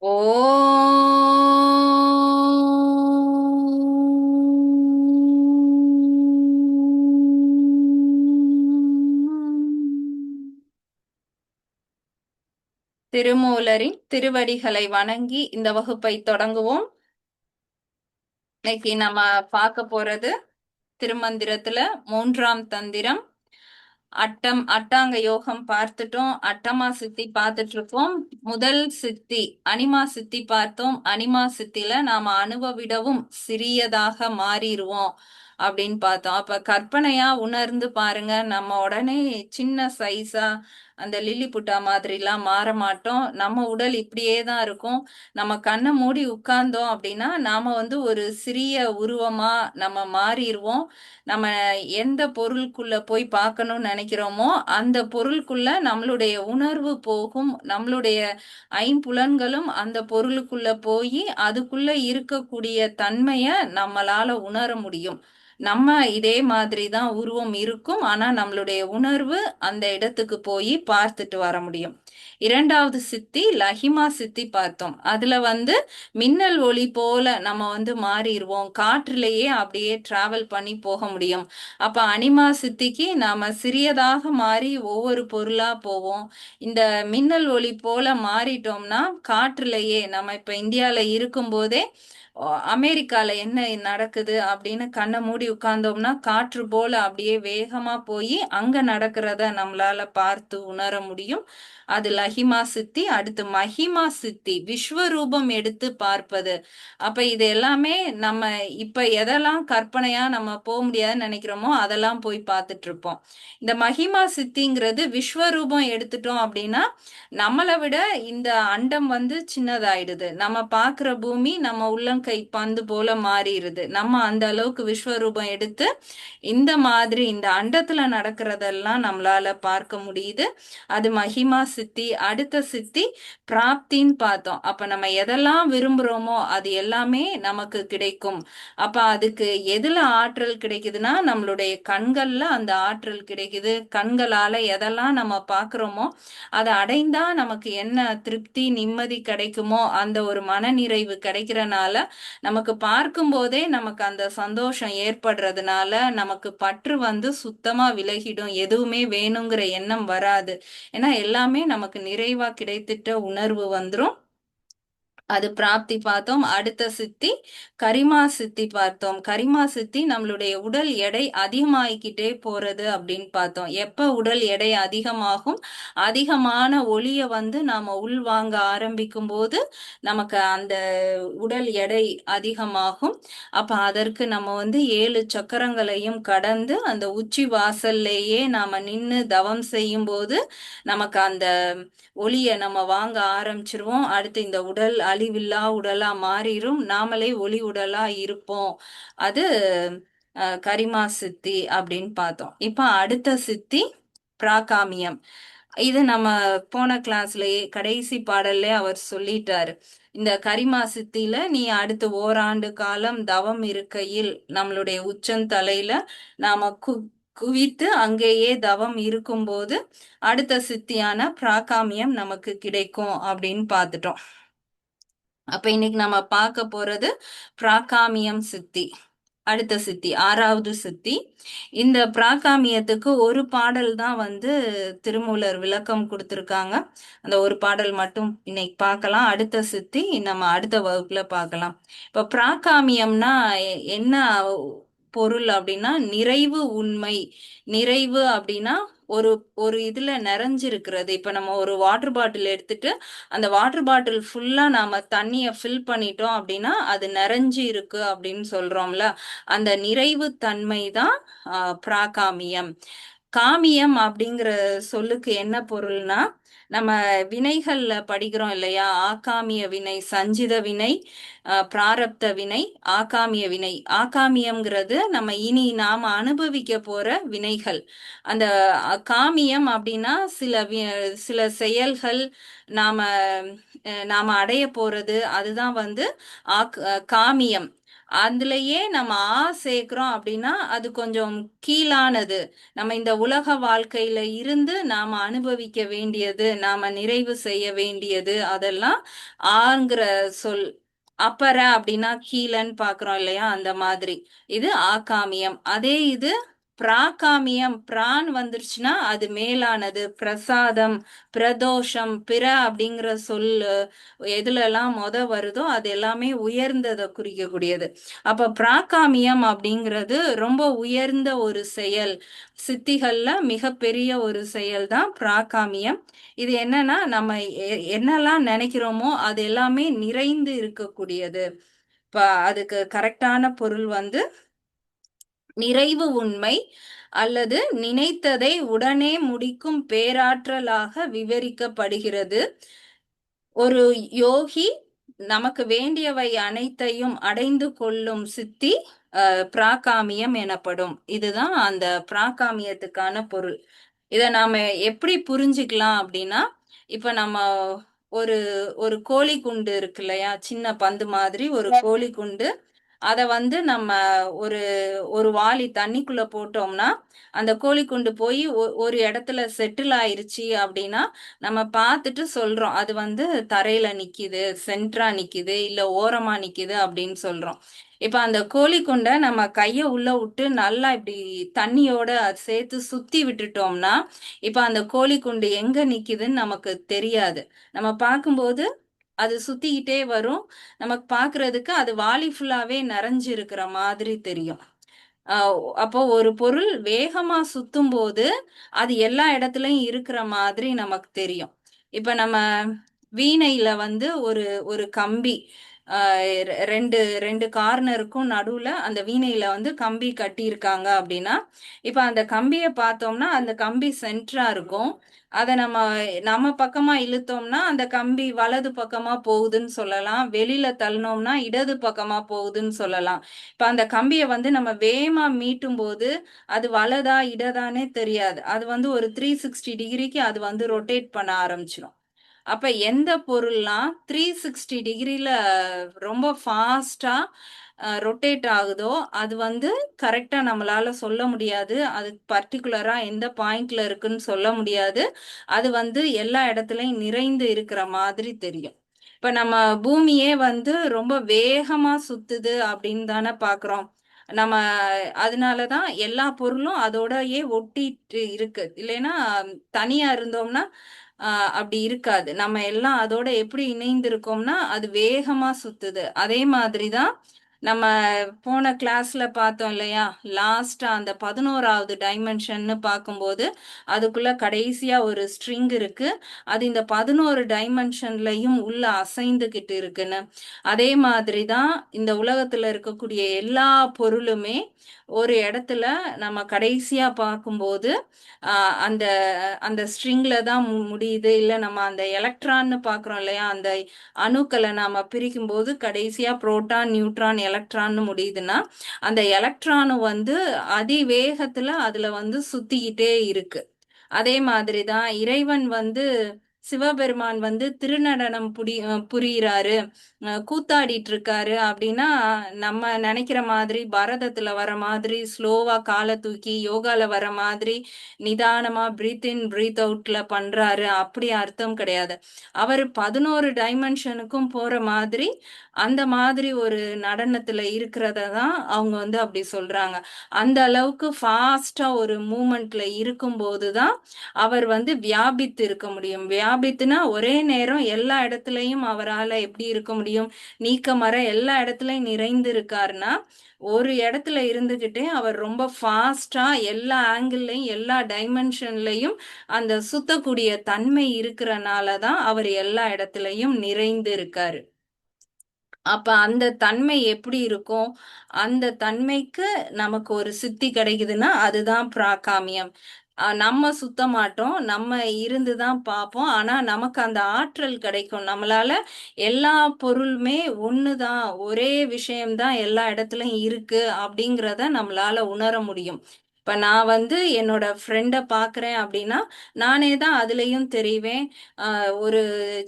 ஓ திருமூலரின் திருவடிகளை வணங்கி இந்த வகுப்பை தொடங்குவோம். இன்னைக்கு நம்ம பார்க்க போறது திருமந்திரத்துல மூன்றாம் தந்திரம். அட்டாங்க யோகம் பார்த்துட்டோம். அட்டமா சித்தி பார்த்துட்டு இருக்கோம். முதல் சித்தி அனிமா சித்தி பார்த்தோம். அனிமா சித்தில நாம அணுவவிடவும் சிறியதாக மாறிடுவோம் அப்படின்னு பார்த்தோம். அப்ப கற்பனையா உணர்ந்து பாருங்க, நம்ம உடனே சின்ன சைஸா அந்த லில்லி புட்டா மாதிரிலாம் மாற மாட்டோம். நம்ம உடல் இப்படியே தான் இருக்கும். நம்ம கண்ணை மூடி உட்கார்ந்தோம் அப்படின்னா நாம ஒரு சிறிய உருவமா நம்ம மாறிடுவோம். நம்ம எந்த பொருளுக்குள்ள போய் பார்க்கணும்னு நினைக்கிறோமோ அந்த பொருளுக்குள்ள நம்மளுடைய உணர்வு போகும். நம்மளுடைய ஐம்புலன்களும் அந்த பொருளுக்குள்ள போய் அதுக்குள்ள இருக்கக்கூடிய தன்மைய நம்மளால உணர முடியும். நம்ம இதே மாதிரி தான் உருவம் இருக்கும். ஆனா நம்மளுடைய உணர்வு அந்த இடத்துக்கு போய் பார்த்துட்டு வர முடியும். இரண்டாவது சித்தி லஹிமா சித்தி பார்த்தோம். அதுல மின்னல் ஒளி போல நம்ம மாறிடுவோம். காற்றிலேயே அப்படியே டிராவல் பண்ணி போக முடியும். அப்ப அனிமா சித்திக்கு நாம சிறியதாக மாறி ஒவ்வொரு பொருளா போவோம். இந்த மின்னல் ஒளி போல மாறிட்டோம்னா காற்றிலேயே நம்ம இப்ப இந்தியால இருக்கும்போதே அமெரிக்கால என்ன நடக்குது அப்படின்னு கண்ணை மூடி உட்கார்ந்தோம்னா காற்று போல அப்படியே வேகமா போய் அங்க நடக்கிறத நம்மளால பார்த்து உணர முடியும். அது லஹிமா சித்தி. அடுத்து மஹிமா சித்தி, விஸ்வரூபம் எடுத்து பார்ப்பது. அப்ப இது எல்லாமே நம்ம இப்ப எதெல்லாம் கற்பனையா நம்ம போக முடியாதுன்னு நினைக்கிறோமோ அதெல்லாம் போய் பார்த்துட்டு இருப்போம். இந்த மஹிமா சித்திங்கிறது விஸ்வரூபம் எடுத்துட்டோம் அப்படின்னா நம்மளை விட இந்த அண்டம் சின்னதாயிடுது. நம்ம பார்க்கிற பூமி நம்ம உள்ளங்கை பந்து போல மாறிடுது. நம்ம அந்த அளவுக்கு விஸ்வரூபம் எடுத்து இந்த மாதிரி இந்த அண்டத்துல நடக்கிறதெல்லாம் நம்மளால பார்க்க முடியுது. அது மகிமா சித்தி. அடுத்த சித்தி பிராப்தின்னு பார்த்தோம். அப்ப நம்ம எதெல்லாம் விரும்புறோமோ அது எல்லாமே நமக்கு கிடைக்கும். அப்ப அதுக்கு எதுல ஆற்றல் கிடைக்குதுன்னா நம்மளுடைய கண்கள்ல அந்த ஆற்றல் கிடைக்குது. கண்களால எதெல்லாம் நம்ம பார்க்கிறோமோ அதை அடைந்தா நமக்கு என்ன திருப்தி நிம்மதி கிடைக்குமோ அந்த ஒரு மனநிறைவு கிடைக்கிறனால நமக்கு பார்க்கும் போதே நமக்கு அந்த சந்தோஷம் ஏற்படுறதுனால நமக்கு பற்று சுத்தமா விலகிடும். எதுவுமே வேணுங்கிற எண்ணம் வராது. ஏன்னா எல்லாமே நமக்கு நிறைவா கிடைத்திட்ட உணர்வு வந்துரும். அது பிராப்தி பார்த்தோம். அடுத்த சித்தி கரிமா சித்தி பார்த்தோம். கரிமா சித்தி நம்மளுடைய உடல் எடை அதிகமாகிக்கிட்டே போறது அப்படின்னு பார்த்தோம். எப்ப உடல் எடை அதிகமாகும், அதிகமான ஒளிய நாம உள்வாங்க ஆரம்பிக்கும் போது நமக்கு அந்த உடல் எடை அதிகமாகும். அப்ப அதற்கு நம்ம 7 சக்கரங்களையும் கடந்து அந்த உச்சி வாசல்லையே நாம நின்னு தவம் செய்யும் போது நமக்கு அந்த ஒளிய நம்ம வாங்க ஆரம்பிச்சிருவோம். அடுத்து இந்த உடல் அழிவில்லா உடலா மாறிடும். நாமளே ஒளி உடலா இருப்போம். அது கரிமா சித்தி அப்படின்னு பார்த்தோம். இப்ப அடுத்த சித்தி பிராகாமியம். இது நம்ம போன கிளாஸ்லயே கடைசி பாடல்ல அவர் சொல்லிட்டாரு. இந்த கரிமா சித்தியில நீ அடுத்து ஓராண்டு காலம் தவம் இருக்கையில் நம்மளுடைய உச்சந்தலையில நாம குவித்து அங்கேயே தவம் இருக்கும்போது அடுத்த சித்தியான பிராகாமியம் நமக்கு கிடைக்கும் அப்படின்னு பார்த்துட்டோம். அப்ப இன்னைக்கு நம்ம பார்க்க போறது பிராகாமியம் சித்தி. அடுத்த சித்தி ஆறாவது சித்தி. இந்த பிராகாமியத்துக்கு ஒரு பாடல் தான் திருமூலர் விளக்கம் கொடுத்திருக்காங்க. அந்த ஒரு பாடல் மட்டும் இன்னைக்கு பார்க்கலாம். அடுத்த சித்தி நம்ம அடுத்த வகுப்புல பார்க்கலாம். இப்ப பிராகாமியம்னா என்ன பொருள் அப்படின்னா நிறைவு உண்மை. நிறைவு அப்படின்னா ஒரு ஒரு இதுல நிறைஞ்சிருக்கிறது. இப்ப நம்ம ஒரு வாட்டர் பாட்டில் எடுத்துட்டு அந்த வாட்டர் பாட்டில் ஃபுல்லா நாம தண்ணிய ஃபில் பண்ணிட்டோம் அப்படின்னா அது நிறைஞ்சு இருக்கு அப்படின்னு சொல்றோம்ல. அந்த நிறைவு தன்மை தான் பிராகாமியம். காமியம் அப்படிங்கிற சொல்லுக்கு என்ன பொருள்னா நம்ம வினைகள்ல படிக்கிறோம் இல்லையா? ஆகாமிய வினை, சஞ்சித வினை, பிராரப்த வினை, ஆகாமிய வினை. ஆகாமியம்ங்கிறது நம்ம இனி நாம அனுபவிக்க போற வினைகள். அந்த காமியம் அப்படின்னா சில செயல்கள் நாம நாம அடைய போறது. அதுதான் காமியம். அதுலயே நம்ம சேர்க்கிறோம் அப்படின்னா அது கொஞ்சம் கீழானது. நம்ம இந்த உலக வாழ்க்கையில இருந்து நாம அனுபவிக்க வேண்டியது, நாம நிறைவு செய்ய வேண்டியது, அதெல்லாம் ஆங்கிற சொல். அப்பற அப்படின்னா கீழன்னு பாக்குறோம் இல்லையா, அந்த மாதிரி. இது ஆகாமியம். அதே இது பிராகாமியம். பிரான் வந்துருச்சுன்னா அது மேலானது. பிரசாதம், பிரதோஷம், பிற அப்படிங்கிற சொல்லு எதுல எல்லாம் வருதோ அது எல்லாமே உயர்ந்ததை குறிக்கக்கூடியது. அப்ப பிராகாமியம் அப்படிங்கிறது ரொம்ப உயர்ந்த ஒரு செயல். சித்திகள்ல மிகப்பெரிய ஒரு செயல் தான் பிராகாமியம். இது என்னன்னா நம்ம என்னெல்லாம் நினைக்கிறோமோ அது எல்லாமே நிறைந்து இருக்கக்கூடியது. இப்ப அதுக்கு கரெக்டான பொருள் வந்து நிறைவு உண்மை அல்லது நினைத்ததை உடனே முடிக்கும் பேராற்றலாக விவரிக்கப்படுகிறது. ஒரு யோகி நமக்கு வேண்டியவை அனைத்தையும் அடைந்து கொள்ளும் சித்தி பிராகாமியம் எனப்படும். இதுதான் அந்த பிராகாமியத்துக்கான பொருள். இத நாம எப்படி புரிஞ்சுக்கலாம் அப்படின்னா, இப்ப நம்ம ஒரு ஒரு கோழி குண்டு இருக்கு இல்லையா, சின்ன பந்து மாதிரி ஒரு கோழி குண்டு. அத வந்து நம்ம ஒரு ஒரு வாளி தண்ணிக்குள்ள போட்டோம்னா அந்த கோழி குண்டு போய் ஒரு இடத்துல செட்டில் ஆயிருச்சு அப்படின்னா நம்ம பார்த்துட்டு சொல்றோம் அது வந்து தரையில நிக்குது, சென்டரா நிக்குது, இல்ல ஓரமா நிக்குது அப்படின்னு சொல்றோம். இப்ப அந்த கோழி குண்டை நம்ம கைய உள்ள விட்டு நல்லா இப்படி தண்ணியோட சேர்த்து சுத்தி விட்டுட்டோம்னா இப்ப அந்த கோழி குண்டு எங்க நிக்குதுன்னு நமக்கு தெரியாது. நம்ம பார்க்கும்போது அது சுத்திக்கிட்டே வரும். நமக்கு பாக்குறதுக்கு அது வாளி ஃபுல்லாவே நிறைஞ்சு இருக்கிற மாதிரி தெரியும். அப்போ ஒரு பொருள் வேகமா சுத்தும் போது அது எல்லா இடத்துலயும் இருக்கிற மாதிரி நமக்கு தெரியும். இப்ப நம்ம வீணையில வந்து ஒரு ஒரு கம்பி, ரெண்டு ரெண்டு கார்னருக்கும் நடுவுல அந்த வீணையில வந்து கம்பி கட்டியிருக்காங்க அப்படின்னா இப்ப அந்த கம்பியை பார்த்தோம்னா அந்த கம்பி சென்டரா இருக்கும். அதை நம்ம நம்ம பக்கமா இழுத்தோம்னா அந்த கம்பி வலது பக்கமா போகுதுன்னு சொல்லலாம், வெளியில தள்ளினோம்னா இடது பக்கமா போகுதுன்னு சொல்லலாம். இப்ப அந்த கம்பியை வந்து நம்ம வேகமா மீட்டும் போது அது வலதா இடதானே தெரியாது. அது வந்து ஒரு 360 டிகிரிக்கு அது வந்து ரொட்டேட் பண்ண ஆரம்பிச்சிடும். அப்ப எந்த பொருள்லாம் 360 டிகிரில ரொம்ப ஃபாஸ்டா ரொட்டேட் ஆகுதோ அது வந்து கரெக்டா நம்மளால சொல்ல முடியாது. அது பர்டிகுலரா எந்த பாயிண்ட்ல இருக்குன்னு சொல்ல முடியாது. அது வந்து எல்லா இடத்துலயும் நிறைந்து இருக்கிற மாதிரி தெரியும். இப்ப நம்ம பூமியே வந்து ரொம்ப வேகமா சுத்துது அப்படின்னு தானே பாக்குறோம். நம்ம அதனாலதான் எல்லா பொருளும் அதோடயே ஒட்டிட்டு இருக்கு. இல்லைன்னா தனியா இருந்தோம்னா அப்படி இருக்காது. நம்ம எல்லாம் அதோட எப்படி இணைந்து இருக்கோம்னா அது வேகமா சுத்துது. அதே மாதிரிதான் நம்ம போன கிளாஸ்ல பார்த்தோம் இல்லையா, லாஸ்டா அந்த 11வது டைமென்ஷன்னு பார்க்கும்போது அதுக்குள்ள கடைசியா ஒரு ஸ்ட்ரிங் இருக்கு. அது இந்த 11 டைமென்ஷன்லயும் உள்ள அசைந்துகிட்டு இருக்குன்னு. அதே மாதிரிதான் இந்த உலகத்துல இருக்கக்கூடிய எல்லா பொருளுமே ஒரு இடத்துல நம்ம கடைசியா பார்க்கும்போது அந்த அந்த ஸ்ட்ரிங்ல தான் முடியுது. இல்ல நம்ம அந்த எலக்ட்ரான்னு பாக்குறோம் இல்லையா, அந்த அணுக்களை நாம பிரிக்கும் போது கடைசியா புரோட்டான், நியூட்ரான், எலக்ட்ரான்னு முடியுதுன்னா அந்த எலக்ட்ரானு வந்து அதிவேகத்துல அதுல வந்து சுத்திக்கிட்டே இருக்கு. அதே மாதிரிதான் இறைவன் வந்து சிவபெருமான் வந்து திருநடனம் புரியிறாரு, கூத்தாடிட்டு இருக்காரு அப்படின்னா நம்ம நினைக்கிற மாதிரி பரதத்துல வர மாதிரி ஸ்லோவா காலை தூக்கி யோகால வர மாதிரி நிதானமா பிரீத் இன் பிரீத் அவுட்ல பண்றாரு அப்படி அர்த்தம் கிடையாது. அவர் 11 டைமென்ஷனுக்கும் போற மாதிரி அந்த மாதிரி ஒரு நடனத்துல இருக்கிறத தான் அவங்க வந்து அப்படி சொல்றாங்க. அந்த அளவுக்கு ஃபாஸ்டா ஒரு மூமெண்ட்ல இருக்கும் போதுதான் அவர் வந்து வியாபித்து இருக்க முடியும். வியாபித்துனா ஒரே நேரம் எல்லா இடத்துலயும் அவரால் எப்படி இருக்க முடியும், நீக்கமற எல்லா இடத்துலயும் நிறைந்து இருக்காருன்னா ஒரு இடத்துல இருந்துகிட்டே அவர் ரொம்ப ஃபாஸ்டா எல்லா ஆங்கிள்லயும் எல்லா டைமென்ஷன்லயும் அந்த சுத்தக்கூடிய தன்மை இருக்கிறனாலதான் அவர் எல்லா இடத்துலயும் நிறைந்து இருக்காரு. அப்ப அந்த தன்மை எப்படி இருக்கும், அந்த தன்மைக்கு நமக்கு ஒரு சித்தி கிடைக்குதுன்னா அதுதான் பிராகாமியம். நம்ம சுத்த மாட்டோம், நம்ம இருந்துதான் பார்ப்போம். ஆனா நமக்கு அந்த ஆற்றல் கிடைக்கும். நம்மளால எல்லா பொருளுமே ஒண்ணுதான், ஒரே விஷயம்தான் எல்லா இடத்துலயும் இருக்கு அப்படிங்கிறத நம்மளால உணர முடியும். இப்ப நான் வந்து என்னோட ஃப்ரெண்ட பாக்குறேன் அப்படின்னா நானே தான் அதுலயும் தெரிவேன். ஒரு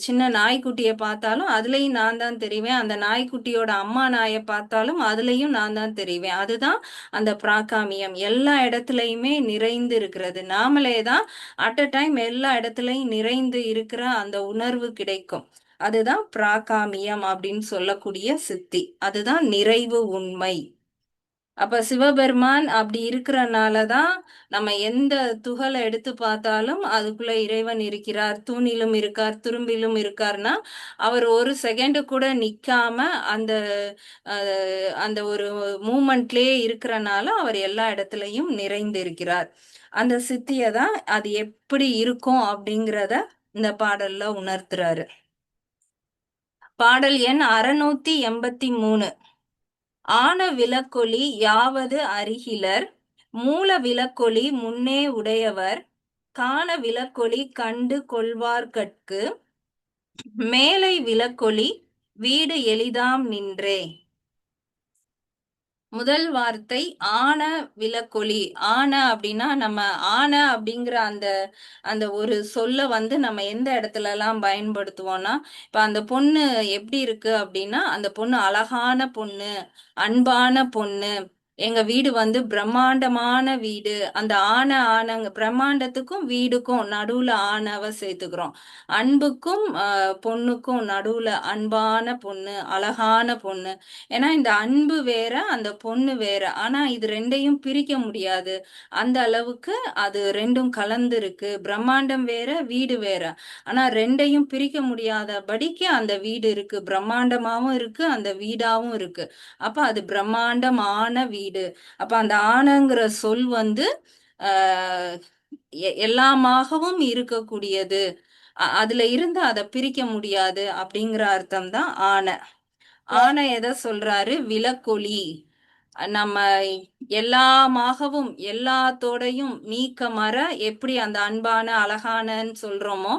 சின்ன நாய்க்குட்டிய பார்த்தாலும் அதுலயும் நான் தான் தெரிவேன். அந்த நாய்க்குட்டியோட அம்மா நாயை பார்த்தாலும் அதுலயும் நான் தான் தெரிவேன். அதுதான் அந்த பிராகாமியம். எல்லா இடத்துலயுமே நிறைந்து இருக்கிறது. நாமளே தான் அட் அ டைம் எல்லா இடத்துலயும் நிறைந்து இருக்கிற அந்த உணர்வு கிடைக்கும். அதுதான் பிராகாமியம் அப்படின்னு சொல்லக்கூடிய சித்தி. அதுதான் நிறைவு உண்மை. அப்ப சிவபெருமான் அப்படி இருக்கிறனாலதான் நம்ம எந்த துகளை எடுத்து பார்த்தாலும் அதுக்குள்ள இறைவன் இருக்கிறார், தூணிலும் இருக்கார், துரும்பிலும் இருக்கார்னா அவர் ஒரு செகண்ட் கூட நிக்காம அந்த அந்த ஒரு மூமெண்ட்லயே இருக்கிறனால அவர் எல்லா இடத்துலயும் நிறைந்து இருக்கிறார். அந்த சித்தியை தான் அது எப்படி இருக்கும் அப்படிங்கிறத இந்த பாடல்ல உணர்த்துறாரு. பாடல் எண் 683. ஆன விளக்கொளி யாவது அருகிலர், மூல விளக்கொளி முன்னே உடையவர், காண விளக்கொளி கண்டு கொள்வார்கட்கு, மேலை விளக்கொளி வீடு எளிதாம் நின்றே. முதல் வார்த்தை ஆன விளக்கொளி. ஆன அப்படின்னா நம்ம ஆன அப்படிங்கிற அந்த அந்த ஒரு சொல்ல வந்து நம்ம எந்த இடத்துல எல்லாம் பயன்படுத்துவோம்னா, இப்ப அந்த பொண்ணு எப்படி இருக்கு அப்படின்னா, அந்த பொண்ணு அழகான பொண்ணு, அன்பான பொண்ணு, எங்க வீடு வந்து பிரம்மாண்டமான வீடு. அந்த ஆனங்க பிரம்மாண்டத்துக்கும் வீடுக்கும் நடுவுல ஆனவ சேர்த்துக்கிறோம். அன்புக்கும் பொண்ணுக்கும் நடுவுல அன்பான பொண்ணு, அழகான பொண்ணு. ஏன்னா இந்த அன்பு வேற, அந்த பொண்ணு வேற. ஆனா இது ரெண்டையும் பிரிக்க முடியாது. அந்த அளவுக்கு அது ரெண்டும் கலந்து இருக்கு. பிரம்மாண்டம் வேற, வீடு வேற. ஆனா ரெண்டையும் பிரிக்க முடியாதபடிக்கு அந்த வீடு இருக்கு. பிரம்மாண்டமாவும் இருக்கு, அந்த வீடாவும் இருக்கு. அப்ப அது பிரம்மாண்டமான வீடு. அப்ப அந்த ஆனங்கிற சொல் வந்து ஆஹ் எல்லாமாகவும் இருக்கக்கூடியது. அதுல இருந்து அதை பிரிக்க முடியாது அப்படிங்கிற அர்த்தம் தான் ஆன. ஆன எதை சொல்றாரு? விளக்கொளி. நம்ம எல்லாமாகவும் எல்லாத்தோடையும் நீக்கமற எப்படி அந்த அன்பான அழகானன்னு சொல்றோமோ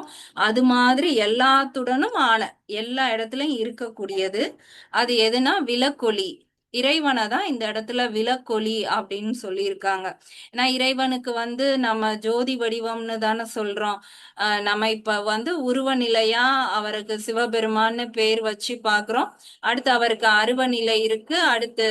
அது மாதிரி எல்லாத்துடனும் ஆன எல்லா இடத்துலயும் இருக்கக்கூடியது. அது எதுனா விளக்கொளி. இறைவனை தான் இந்த இடத்துல விளக்கொளி அப்படின்னு சொல்லியிருக்காங்க. ஏன்னா இறைவனுக்கு வந்து நம்ம ஜோதி வடிவம்னு தானே சொல்றோம். நம்ம இப்ப வந்து உருவ நிலையா அவருக்கு சிவபெருமான்னு பேர் வச்சு பாக்குறோம். அடுத்து அவருக்கு அருவ நிலை இருக்கு, அடுத்து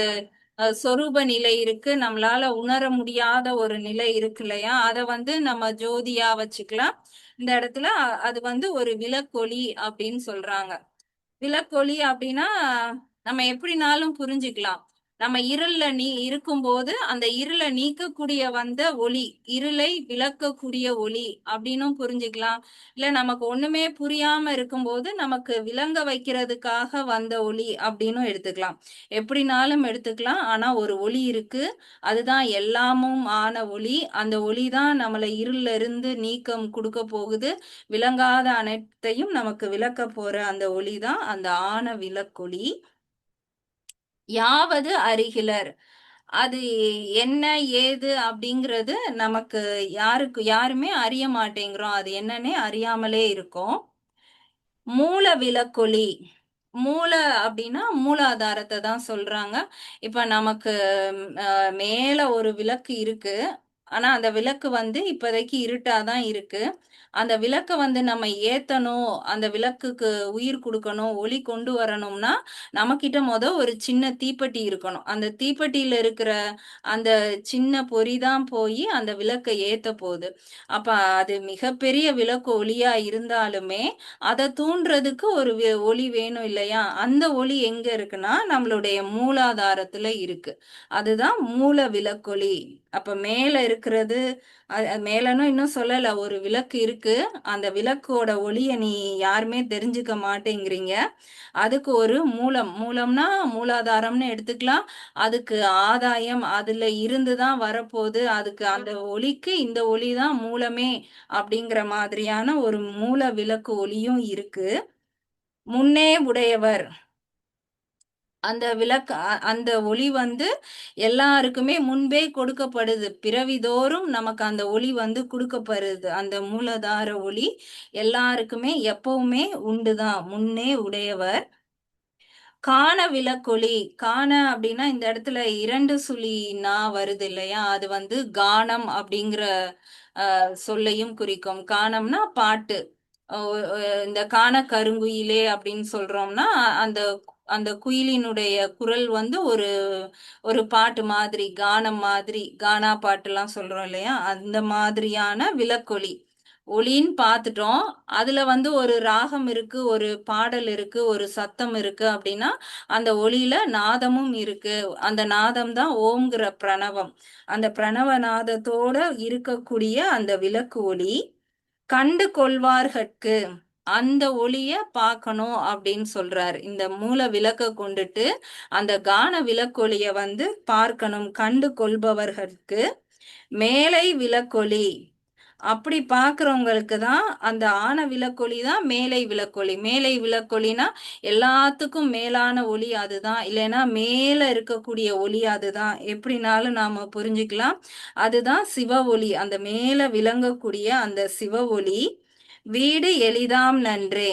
சொரூப நிலை இருக்கு, நம்மளால உணர முடியாத ஒரு நிலை இருக்கு இல்லையா? அத வந்து நம்ம ஜோதியா வச்சுக்கலாம். இந்த இடத்துல அது வந்து ஒரு விளக்கொளி அப்படின்னு சொல்றாங்க. விளக்கொளி அப்படின்னா நம்ம எப்படினாலும் புரிஞ்சுக்கலாம். நம்ம இருள்ல இருக்கும்போது அந்த இருளை நீக்கக்கூடிய வந்த ஒளி, இருளை விளக்கக்கூடிய ஒளி அப்படின்னும் புரிஞ்சுக்கலாம். இல்ல நமக்கு ஒண்ணுமே புரியாம இருக்கும்போது நமக்கு விளங்க வைக்கிறதுக்காக வந்த ஒளி அப்படின்னும் எடுத்துக்கலாம். எப்படினாலும் எடுத்துக்கலாம். ஆனா ஒரு ஒளி இருக்கு, அதுதான் எல்லாமும் ஆன ஒளி. அந்த ஒளி தான் நம்மளை இருள்ல இருந்து நீக்கம் கொடுக்க போகுது. விளங்காத அனைத்தையும் நமக்கு விளக்க போற அந்த ஒளிதான் அந்த ஆன விளக்கொளி. யாவது அருகிலர். அது என்ன ஏது அப்படிங்கிறது நமக்கு யாருமே அறிய மாட்டேங்கிறோம். அது என்னன்னே அறியாமலே இருக்கும். மூல விளக்கொளி. மூல அப்படின்னா மூலாதாரத்தை தான் சொல்றாங்க. இப்ப நமக்கு மேல ஒரு விளக்கு இருக்கு. ஆனா அந்த விளக்கு வந்து இப்போதைக்கு இருட்டாதான் இருக்கு. அந்த விளக்க வந்து நம்ம ஏத்தணும், அந்த விளக்குக்கு உயிர் கொடுக்கணும், ஒளி கொண்டு வரணும்னா நம்மகிட்ட ஒரு சின்ன தீப்பெட்டி இருக்கணும். அந்த தீப்பெட்டியில இருக்கிற அந்த சின்ன பொறிதான் போய் அந்த விளக்கை ஏத்த போகுது. அப்ப அது மிகப்பெரிய விளக்கு ஒளியா இருந்தாலுமே அதை தூண்டுறதுக்கு ஒரு ஒளி வேணும் இல்லையா? அந்த ஒளி எங்க இருக்குன்னா நம்மளுடைய மூலாதாரத்துல இருக்கு. அதுதான் மூல விளக்கொளி. அப்ப மேல இருக்கிறது மேலனும் இன்னும் சொல்லல. ஒரு விளக்கு இருக்கு, அந்த விளக்கோட ஒளிய நீ யாருமே தெரிஞ்சுக்க மாட்டேங்கிறீங்க. அதுக்கு ஒரு மூலம்னா மூலாதாரம்னு எடுத்துக்கலாம். அதுக்கு ஆதாயம் அதுல இருந்துதான் வரப்போகுது. அதுக்கு அந்த ஒளிக்கு இந்த ஒளிதான் மூலமே அப்படிங்கிற மாதிரியான ஒரு மூல விளக்கு ஒளியும் இருக்கு. முன்னே உடையவர். அந்த அந்த ஒளி வந்து எல்லாருக்குமே முன்பே கொடுக்கப்படுது. பிறவிதோறும் நமக்கு அந்த ஒளி வந்து கொடுக்கப்படுது. அந்த மூலதார ஒளி எல்லாருக்குமே எப்பவுமே உண்டுதான். முன்னே உடையவர். காண விளக்கொளி. காண அப்படின்னா இந்த இடத்துல 2 சுழி நா வருது இல்லையா? அது வந்து கானம் அப்படிங்கிற சொல்லையும் குறிக்கும். கானம்னா பாட்டு. இந்த காண கருங்குயிலே அப்படின்னு சொல்றோம்னா அந்த அந்த குயிலினுடைய குரல் வந்து ஒரு ஒரு பாட்டு மாதிரி, கானம் மாதிரி, கானா பாட்டுலாம் சொல்றோம் இல்லையா? அந்த மாதிரியான விளக்கொலி. ஒலின்னு பார்த்துட்டோம். அதுல வந்து ஒரு ராகம் இருக்கு, ஒரு பாடல் இருக்கு, ஒரு சத்தம் இருக்கு அப்படின்னா, அந்த ஒலியில நாதமும் இருக்கு. அந்த நாதம் தான் ஓம்ங்கிற பிரணவம். அந்த பிரணவ நாதத்தோட இருக்கக்கூடிய அந்த விளக்கு ஒலி, கண்டு கொள்வார்கட்கு அந்த ஒளிய பார்க்கணும் அப்படின்னு சொல்றாரு. இந்த மூல விளக்க கொண்டுட்டு அந்த கான விளக்கொலிய வந்து பார்க்கணும், கண்டு கொள்பவர்களுக்கு மேலை விளக்கொலி. அப்படி பார்க்கிறவங்களுக்கு தான் அந்த ஆன விளக்கொலி தான் மேலை விளக்கொலி. மேலை விளக்கொலினா எல்லாத்துக்கும் மேலான ஒலி அதுதான், இல்லைன்னா மேல இருக்கக்கூடிய ஒலி அதுதான், எப்படினாலும் நாம புரிஞ்சுக்கலாம். அதுதான் சிவ ஒலி. அந்த மேல விளங்கக்கூடிய அந்த சிவ ஒலி வீடு எளிதாம் நன்றே.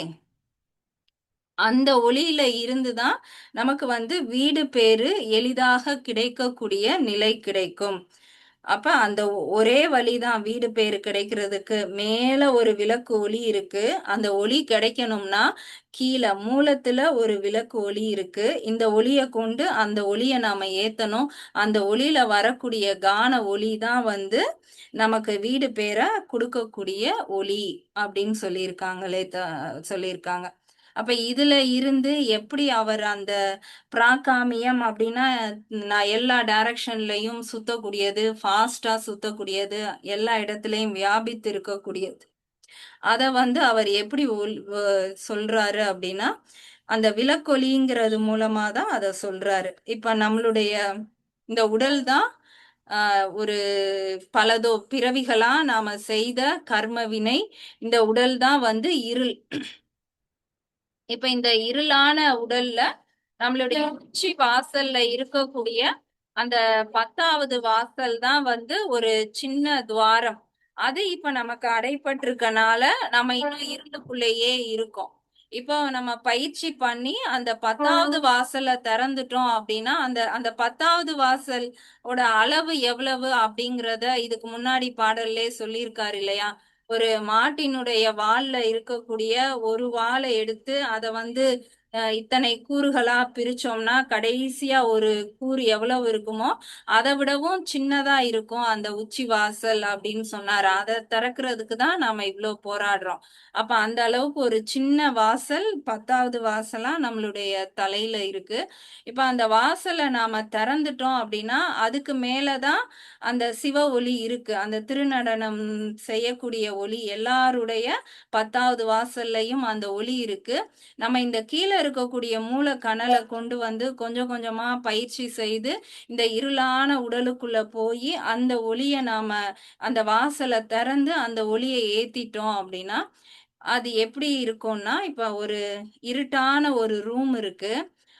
அந்த ஒளியில இருந்துதான் நமக்கு வந்து வீடு பேரு எளிதாக கிடைக்கக்கூடிய நிலை கிடைக்கும். அப்ப அந்த ஒரே வழிதான் வீடு பேரு கிடைக்கிறதுக்கு. மேல ஒரு விளக்கு ஒளி இருக்கு. அந்த ஒளி கிடைக்கணும்னா கீழ மூலத்துல ஒரு விளக்கு ஒளி இருக்கு. இந்த ஒளிய கொண்டு அந்த ஒளிய நாம ஏத்தணும். அந்த ஒளியில வரக்கூடிய கான ஒளி தான் வந்து நமக்கு வீடு பேரை கொடுக்கக்கூடிய ஒளி அப்படின்னு சொல்லியிருக்காங்க. அப்ப இதுல இருந்து எப்படி அவர் அந்த பிராகாமியம் அப்படின்னா நான் எல்லா டைரக்ஷன்லயும் சுத்தக்கூடியது, ஃபாஸ்டா சுத்தக்கூடியது, எல்லா இடத்துலயும் வியாபித்து இருக்கக்கூடியது, அத வந்து அவர் எப்படி சொல்றாரு அப்படின்னா அந்த விளக்கொலிங்கிறது மூலமா தான் அத சொல்றாரு. இப்ப நம்மளுடைய இந்த உடல் தான் ஒரு பலதோ பிறவிகளா நாம செய்த கர்ம வினை. இந்த உடல் தான் வந்து இருள். இப்ப இந்த இருளான உடல்ல நம்மளுடைய உச்சி வாசல்ல இருக்கக்கூடிய அந்த 10வது வாசல் தான் வந்து ஒரு சின்ன துவாரம். அது இப்ப நமக்கு அடைபட்டிருக்கனால நம்ம இன்னும் இருளுக்குள்ளேயே இருக்கோம். இப்போ நம்ம பயிற்சி பண்ணி அந்த 10வது வாசலை திறந்துட்டோம் அப்படின்னா அந்த அந்த 10வது வாசல் ஓட அளவு எவ்வளவு அப்படிங்கிறத இதுக்கு முன்னாடி பாடல்லே சொல்லியிருக்காரு இல்லையா? ஒரு மாட்டினுடைய வால்ல இருக்கக்கூடிய ஒரு வாலை எடுத்து அதை வந்து இத்தனை கூறுகளா பிரிச்சோம்னா கடைசியா ஒரு கூறு எவ்வளவு இருக்குமோ அதை விடவும் சின்னதா இருக்கும் அந்த உச்சி வாசல் அப்படின்னு சொன்னாரு. அதை திறக்கிறதுக்கு தான் நாம இவ்வளவு போராடுறோம். அப்ப அந்த அளவுக்கு ஒரு சின்ன வாசல் 10வது வாசலா நம்மளுடைய தலையில இருக்கு. இப்ப அந்த வாசலை நாம திறந்துட்டோம் அப்படின்னா அதுக்கு மேலதான் அந்த சிவ ஒளி இருக்கு. அந்த திருநடனம் செய்யக்கூடிய ஒளி எல்லாருடைய 10வது வாசல்லையும் அந்த ஒளி இருக்கு. நம்ம இந்த கீழே இருக்கக்கூடிய மூல கனலை கொண்டு வந்து கொஞ்சம் கொஞ்சமா பயிற்சி செய்து இந்த இருளான உடலுக்குள்ள போய் அந்த ஒளிய நாம அந்த வாசலை திறந்து அந்த ஒளியை ஏத்திட்டோம் அப்படின்னா அது எப்படி இருக்கும்னா இப்ப ஒரு இருட்டான ஒரு ரூம் இருக்கு.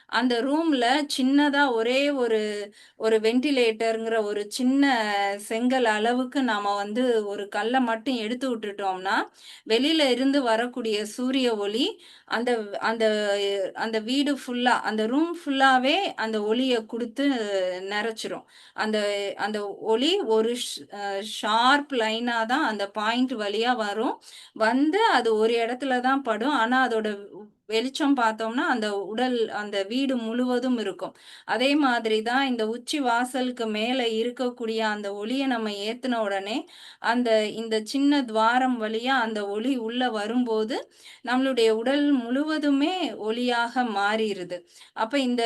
அந்த ரூம்ல சின்னதா ஒரே ஒரு ஒரு வென்டிலேட்டருங்கிற ஒரு சின்ன செங்கல் அளவுக்கு நாம வந்து ஒரு கல்லை மட்டும் எடுத்து விட்டுட்டோம்னா வெளியில இருந்து வரக்கூடிய சூரிய ஒளி அந்த அந்த அந்த வீடு ஃபுல்லா அந்த ரூம் ஃபுல்லாவே அந்த ஒளியை கொடுத்து நிறைச்சிரும். அந்த அந்த ஒளி ஒரு ஷார்ப் லைனா தான் அந்த பாயிண்ட் வழியா வரும். வந்து அது ஒரு இடத்துல தான் படும். ஆனா அதோட வெளிச்சம் பார்த்தோம்னா அந்த உடல் அந்த வீடு முழுவதும் இருக்கும். அதே மாதிரி தான் இந்த உச்சி வாசலுக்கு மேல இருக்கக்கூடிய அந்த ஒளியை நம்ம ஏத்துன உடனே அந்த இந்த சின்ன துவாரம் வழியா அந்த ஒளி உள்ள வரும்போது நம்மளுடைய உடல் முழுவதுமே ஒளியாக மாறிடுது. அப்ப இந்த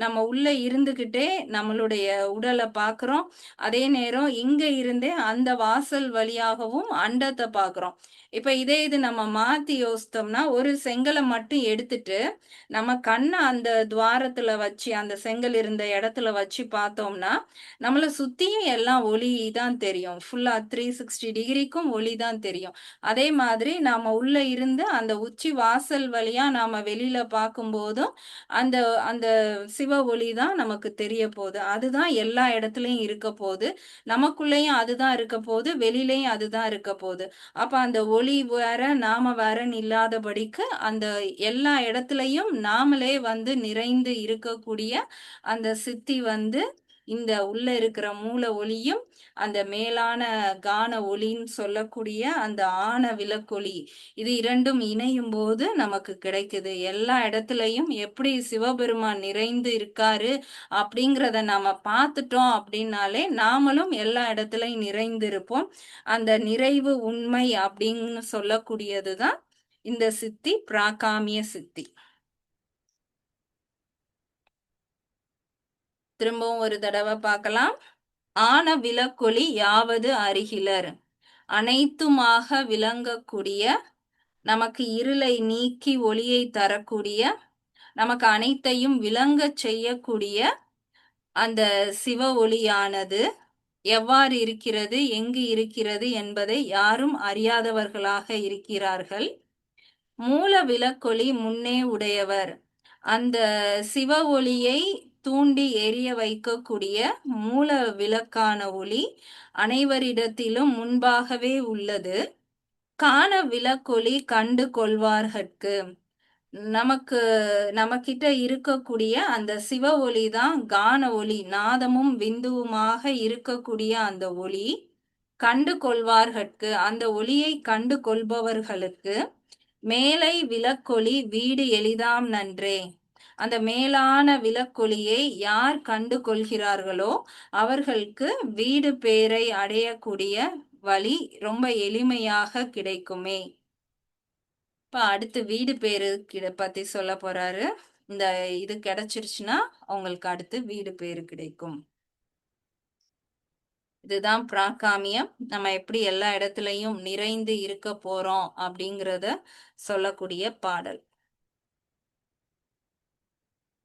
நம்ம உள்ள இருந்துகிட்டே நம்மளுடைய உடலை பார்க்கிறோம். அதே நேரம் இங்க இருந்தே அந்த வாசல் வழியாகவும் அண்டத்தை பார்க்கிறோம். இப்ப இதே இது நம்ம மாத்தி யோசித்தோம்னா ஒரு செங்கலை மட்டும் எடுத்துட்டு நம்ம கண்ணை அந்த துவாரத்துல வச்சு அந்த செங்கல் இருந்த இடத்துல வச்சு பார்த்தோம்னா நம்மள சுத்தியும் எல்லாம் ஒளி தான் தெரியும். ஃபுல்லா 360 டிகிரிக்கும் ஒளி தான் தெரியும். அதே மாதிரி நாம உள்ள இருந்து அந்த உச்சி வாசல் வழியா நாம வெளியில பார்க்கும் போதும் அந்த அந்த சிவ ஒளி தான் நமக்கு தெரிய போகுது. அதுதான் எல்லா இடத்துலயும் இருக்க போகுது. நமக்குள்ளேயும் அதுதான் இருக்க போகுது, வெளியிலயும் அதுதான் இருக்க போகுது. அப்ப அந்த ஒளி வேற நாம வேறன்னு இல்லாதபடிக்கு அந்த எல்லா இடத்துலயும் நாமளே வந்து நிறைந்து இருக்கக்கூடிய அந்த சித்தி வந்து இந்த உள்ள இருக்கிற மூல ஒளியும் அந்த மேலான கான ஒளின்னு சொல்லக்கூடிய அந்த ஆன விளக்கொளி, இது இரண்டும் இணையும் போது நமக்கு கிடைக்குது. எல்லா இடத்துலயும் எப்படி சிவபெருமான் நிறைந்து இருக்காரு அப்படிங்கிறத நாம பார்த்துட்டோம் அப்படின்னாலே நாமளும் எல்லா இடத்துலயும் நிறைந்து இருப்போம். அந்த நிறைவு உண்மை அப்படின்னு சொல்லக்கூடியதுதான் இந்த சித்தி, பிராகாமிய சித்தி. திரும்பவும் ஒரு தடவை பார்க்கலாம். ஆன விளக்கொளி யாவது அருகிலர், அனைத்துமாக விளங்கக்கூடிய, நமக்கு இருளை நீக்கி ஒளியை தரக்கூடிய, நமக்கு அனைத்தையும் விளங்கச் செய்யக்கூடிய அந்த சிவ ஒளியானது எவ்வாறு இருக்கிறது, எங்கு இருக்கிறது என்பதை யாரும் அறியாதவர்களாக இருக்கிறார்கள். மூல விளக்கொளி முன்னே உடையவர், அந்த சிவ ஒளியை தூண்டி எரிய வைக்கக்கூடிய மூல விளக்கான ஒளி அனைவரிடத்திலும் முன்பாகவே உள்ளது. காண விளக்கொளி கண்டு கொள்வார்கட்கு, நமக்கு நமக்கிட்ட இருக்கக்கூடிய அந்த சிவ ஒளி தான் கான ஒளி, நாதமும் விந்துவுமாக இருக்கக்கூடிய அந்த ஒளி. கண்டு கொள்வார்கட்கு, அந்த ஒளியை கண்டு கொள்பவர்களுக்கு மேலை விளக்கொளி வீடு எளிதாம் நன்றே, அந்த மேலான விளக்கொளியை யார் கண்டு கொள்கிறார்களோ அவர்களுக்கு வீடு பேரை அடையக்கூடிய வழி ரொம்ப எளிமையாக கிடைக்குமே. இப்ப அடுத்து வீடு பேரு பத்தி சொல்ல போறாரு. இந்த இது கிடைச்சிருச்சுன்னா அவங்களுக்கு அடுத்து வீடு பேரு கிடைக்கும். இதுதான் பிராகாமியம். நம்ம எப்படி எல்லா இடத்துலயும் நிறைந்து இருக்க போறோம் அப்படிங்கிறத சொல்லக்கூடிய பாடல்.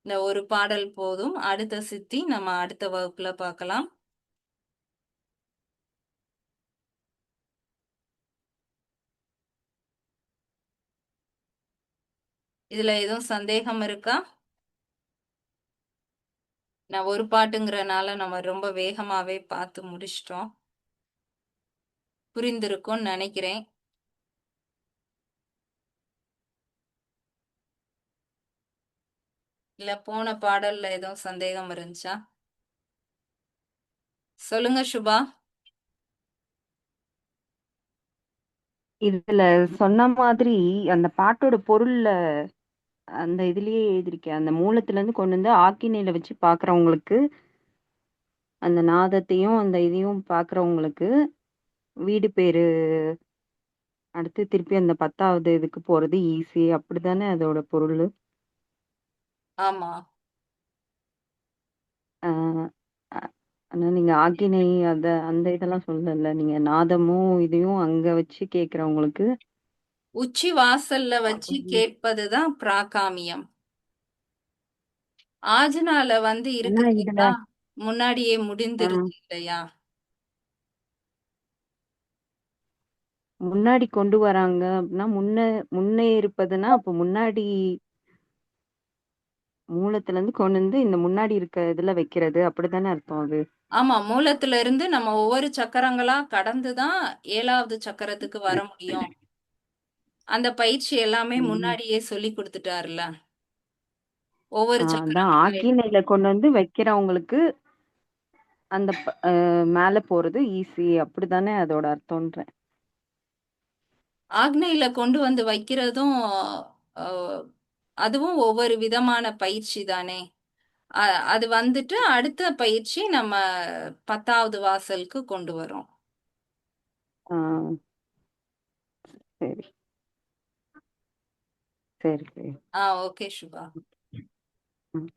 இந்த ஒரு பாடல் போதும். அடுத்த சித்தி நம்ம அடுத்த வகுப்புல பார்க்கலாம். இதுல எதுவும் சந்தேகம் இருக்கா? நான் ஒரு பாட்டுங்கிறனால நம்ம ரொம்ப வேகமாவே பார்த்து முடிச்சிட்டோம். புரிந்திருக்கும்னு நினைக்கிறேன். இல்ல போன பாடல்ல எதுவும் சந்தேகம் இருந்துச்சா? சொல்லுங்க சுபா. இதுல சொன்ன மாதிரி அந்த பாட்டோட பொருள்ல அந்த இதுலயே எழுதியிருக்கேன். அந்த மூலத்துல இருந்து கொண்டு வந்து ஆக்கினையில வச்சு பாக்குறவங்களுக்கு, அந்த நாதத்தையும் அந்த இதையும் பாக்குறவங்களுக்கு வீடு பேரு அடுத்து திருப்பி அந்த 10வது இதுக்கு போறது ஈஸி, அப்படித்தானே அதோட பொருள்? ஆமா. ஆஹ் அ- ஆனா நீங்க ஆக்கினை அந்த இதெல்லாம் சொல்லல. நீங்க நாதமும் இதையும் அங்க வச்சு கேக்குறவங்களுக்கு உச்சி வாசல்ல வச்சு கேட்பதுதான் பிராகாமியம். ஆஜனால வந்து ஆனா இதுல இருக்குதுன்னா முன்னாடியே ஆஹ் முடிந்துருது இல்லையா? முன்னாடி கொண்டு வராங்க அப்படின்னா முன்னே இருப்பதுன்னா அப்ப முன்னாடி மூலத்துல இருந்து கொண்டு வந்து இந்த முன்னாடி இருக்க இதுல வைக்கிறது, அப்படித்தானே அர்த்தம் அது? ஆமா, மூலத்துல இருந்து நம்ம ஒவ்வொரு சக்கரங்களா கடந்துதான் 7வது சக்கரத்துக்கு வர முடியும். அந்த பயிற்சி எல்லாமே உம் முன்னாடியே சொல்லி கொடுத்துட்டாருல. ஒவ்வொரு அதான் சக்கரங்களா ஆக்கினையில கொண்டு வந்து வைக்கிறவங்களுக்கு அந்த மேல போறது ஈஸி, அப்படித்தானே அதோட அர்த்தம்ன்றேன். ஆக்னையில கொண்டு வந்து வைக்கிறதும் அதுவும் ஒவ்வொரு விதமான பயிற்சி தானே. அது வந்துட்டு அடுத்த பயிற்சி நம்ம 10வது வாசலுக்கு கொண்டு வரோம். ஆஹ் சரி சரி சரி. ஓகே சுபா. ம்.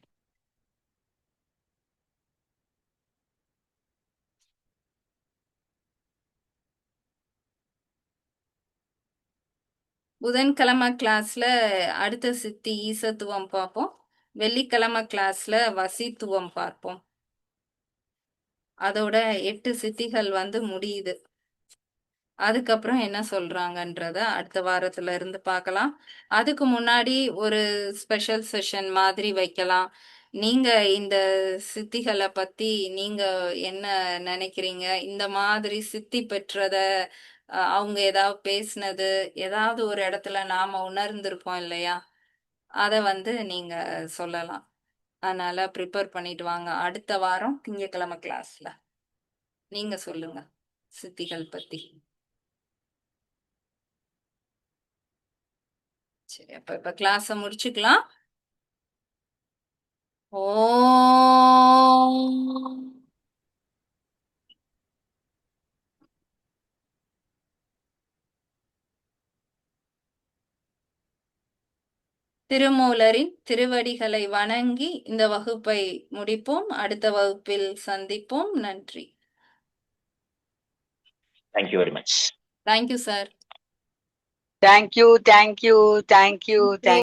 புதன்கிழமை கிளாஸ்ல அடுத்த சித்தி ஈசத்துவம் பார்ப்போம். வெள்ளிக்கிழமை கிளாஸ்ல வசித்துவம் பார்ப்போம். அதோட 8 சித்திகள் வந்து முடியுது. அதுக்கப்புறம் என்ன சொல்றாங்கன்றத அடுத்த வாரத்துல இருந்து பார்க்கலாம். அதுக்கு முன்னாடி ஒரு ஸ்பெஷல் செஷன் மாதிரி வைக்கலாம். நீங்க இந்த சித்திகளை பத்தி நீங்க என்ன நினைக்கிறீங்க? இந்த மாதிரி சித்தி பெற்றத அவங்க ஏதாவது பேசினது, ஏதாவது ஒரு இடத்துல நாம உணர்ந்திருப்போம் இல்லையா? அத நீங்க சொல்லலாம். அதனால ப்ரிப்பேர் பண்ணிட்டு வாங்க. அடுத்த வாரம் திங்கட்கிழமை கிளாஸ்ல. நீங்க சொல்லுங்க சித்திகள் பத்தி. சரி, இப்ப கிளாஸ முடிச்சுக்கலாம். ஓம். திருமூலரின் திருவடிகளை வணங்கி இந்த வகுப்பை முடிப்போம். அடுத்த வகுப்பில் சந்திப்போம். நன்றி. Thank you very much. Thank you sir. Thank you.